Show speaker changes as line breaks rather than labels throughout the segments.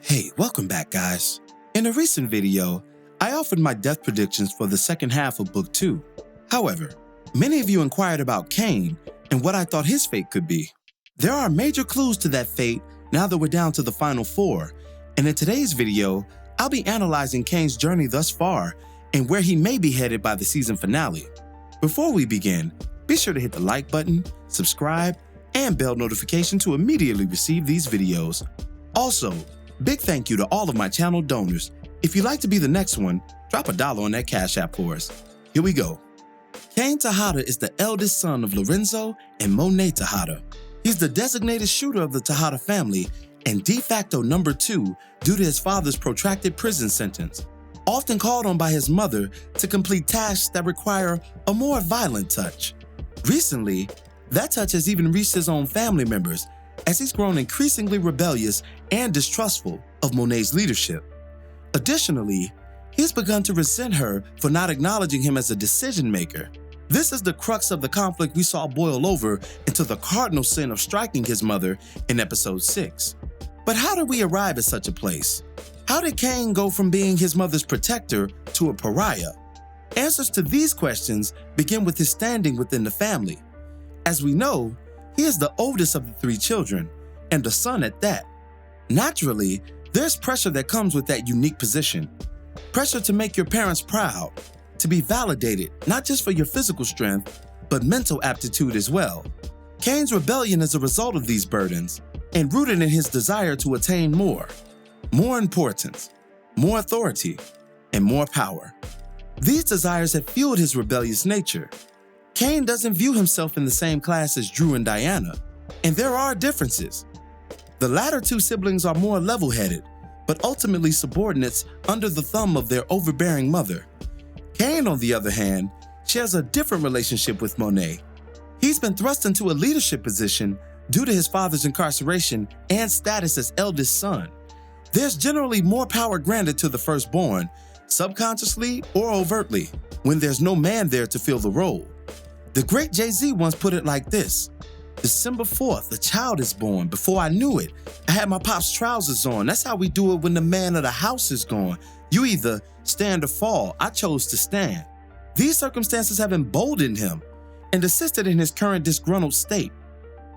Hey, welcome back, guys. In a recent video, I offered my death predictions for the second half of Book 2. However, many of you inquired about Cain and what I thought his fate could be. There are major clues to that fate now that we're down to the final 4, and in today's video, I'll be analyzing Cain's journey thus far and where he may be headed by the season finale. Before we begin, be sure to hit the like button, subscribe, and bell notification to immediately receive these videos. Also, big thank you to all of my channel donors. If you'd like to be the next one, drop $1 on that Cash App for us. Here we go. Cane Tejada is the eldest son of Lorenzo and Monet Tejada. He's the designated shooter of the Tejada family and de facto number 2 due to his father's protracted prison sentence, often called on by his mother to complete tasks that require a more violent touch. Recently, that touch has even reached his own family members as he's grown increasingly rebellious and distrustful of Monet's leadership. Additionally, he's begun to resent her for not acknowledging him as a decision maker. This is the crux of the conflict we saw boil over into the cardinal sin of striking his mother in episode 6. But how did we arrive at such a place? How did Cain go from being his mother's protector to a pariah? Answers to these questions begin with his standing within the family. As we know, he is the oldest of the 3 children, and a son at that. Naturally, there's pressure that comes with that unique position. Pressure to make your parents proud, to be validated not just for your physical strength, but mental aptitude as well. Kane's rebellion is a result of these burdens, and rooted in his desire to attain more importance, more authority, and more power. These desires have fueled his rebellious nature. Cain doesn't view himself in the same class as Drew and Diana, and there are differences. The latter 2 siblings are more level-headed, but ultimately subordinates under the thumb of their overbearing mother. Cain, on the other hand, shares a different relationship with Monet. He's been thrust into a leadership position due to his father's incarceration and status as eldest son. There's generally more power granted to the firstborn, subconsciously or overtly, when there's no man there to fill the role. The great Jay-Z once put it like this: December 4th, a child is born. Before I knew it, I had my pop's trousers on. That's how we do it when the man of the house is gone. You either stand or fall. I chose to stand. These circumstances have emboldened him and assisted in his current disgruntled state.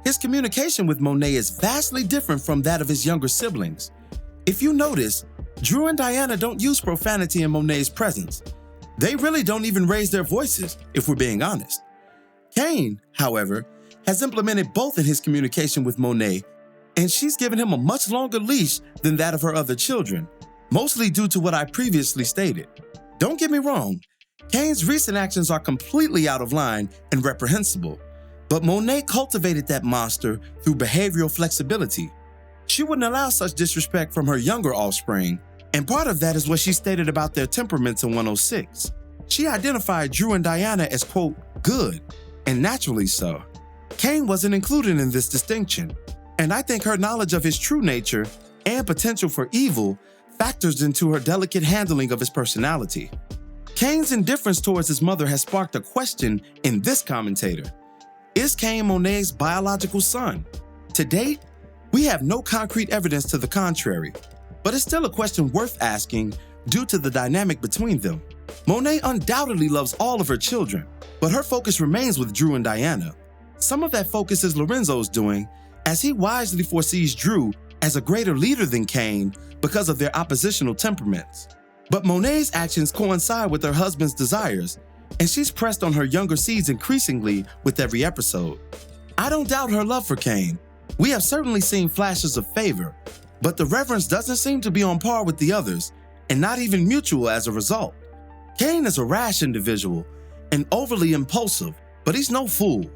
His communication with Monet is vastly different from that of his younger siblings. If you notice, Drew and Diana don't use profanity in Monet's presence. They really don't even raise their voices, if we're being honest. Cain, however, has implemented both in his communication with Monet, and she's given him a much longer leash than that of her other children, mostly due to what I previously stated. Don't get me wrong, Cain's recent actions are completely out of line and reprehensible, but Monet cultivated that monster through behavioral flexibility. She wouldn't allow such disrespect from her younger offspring, and part of that is what she stated about their temperaments in 106. She identified Drew and Diana as, quote, good, and naturally so. Cain wasn't included in this distinction, and I think her knowledge of his true nature and potential for evil factors into her delicate handling of his personality. Cain's indifference towards his mother has sparked a question in this commentator. Is Cain Monet's biological son? To date, we have no concrete evidence to the contrary, but it's still a question worth asking due to the dynamic between them. Monet undoubtedly loves all of her children, but her focus remains with Drew and Diana. Some of that focus is Lorenzo's doing, as he wisely foresees Drew as a greater leader than Cain because of their oppositional temperaments. But Monet's actions coincide with her husband's desires, and she's pressed on her younger seeds increasingly with every episode. I don't doubt her love for Cain. We have certainly seen flashes of favor, but the reverence doesn't seem to be on par with the others, and not even mutual as a result. Cain is a rash individual and overly impulsive, but he's no fool.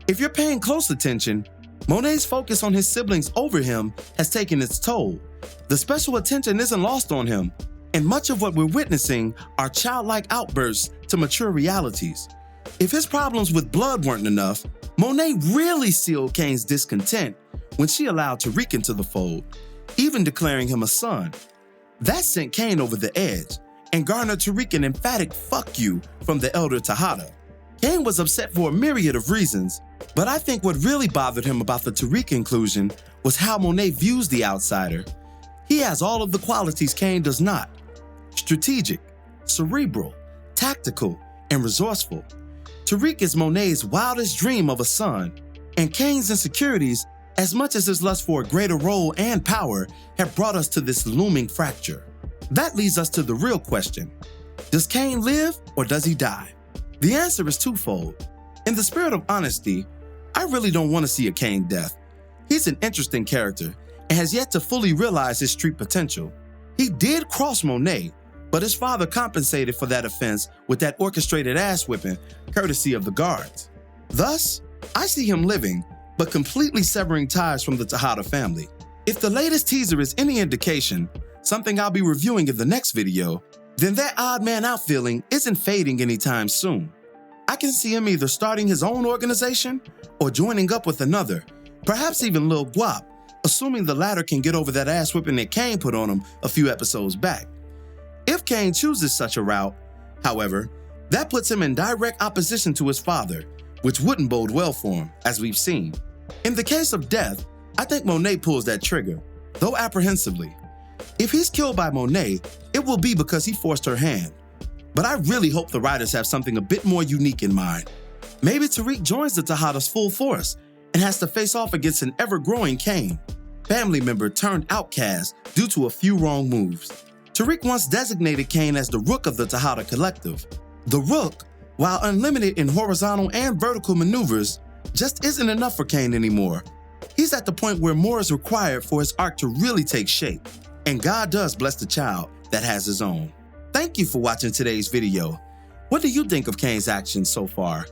If you're paying close attention, Monet's focus on his siblings over him has taken its toll. The special attention isn't lost on him, and much of what we're witnessing are childlike outbursts to mature realities. If his problems with blood weren't enough, Monet really sealed Cain's discontent when she allowed Tariq into the fold, even declaring him a son. That sent Cain over the edge and garnered Tariq an emphatic "fuck you" from the elder Tejada. Cain was upset for a myriad of reasons, but I think what really bothered him about the Tariq inclusion was how Monet views the outsider. He has all of the qualities Cain does not: strategic, cerebral, tactical, and resourceful. Tariq is Monet's wildest dream of a son, and Cain's insecurities, as much as his lust for a greater role and power, have brought us to this looming fracture. That leads us to the real question: does Cain live or does he die? The answer is twofold. In the spirit of honesty, I really don't want to see a Cain death. He's an interesting character and has yet to fully realize his street potential. He did cross Monet, but his father compensated for that offense with that orchestrated ass-whipping, courtesy of the guards. Thus, I see him living, but completely severing ties from the Tejada family. If the latest teaser is any indication, something I'll be reviewing in the next video, then that odd man out feeling isn't fading anytime soon. I can see him either starting his own organization or joining up with another, perhaps even Lil Guap, assuming the latter can get over that ass whipping that Cain put on him a few episodes back. If Cain chooses such a route, however, that puts him in direct opposition to his father, which wouldn't bode well for him, as we've seen. In the case of death, I think Monet pulls that trigger, though apprehensively. If he's killed by Monet, it will be because he forced her hand. But I really hope the writers have something a bit more unique in mind. Maybe Tariq joins the Tejadas full force and has to face off against an ever-growing Cain, family member turned outcast due to a few wrong moves. Tariq once designated Cain as the Rook of the Tejada Collective. The Rook, while unlimited in horizontal and vertical maneuvers, just isn't enough for Cain anymore. He's at the point where more is required for his arc to really take shape, and God does bless the child that has his own. Thank you for watching today's video. What do you think of Cain's actions so far?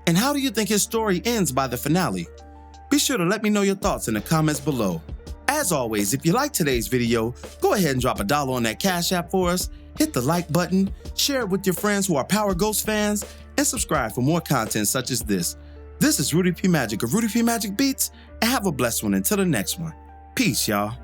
And how do you think his story ends by the finale? Be sure to let me know your thoughts in the comments below. As always, if you liked today's video, go ahead and drop $1 on that Cash App for us, hit the like button, share it with your friends who are Power Ghost fans, and subscribe for more content such as this. This is Rudy P. Magic of Rudy P. Magic Beats, and have a blessed one until the next one. Peace, y'all.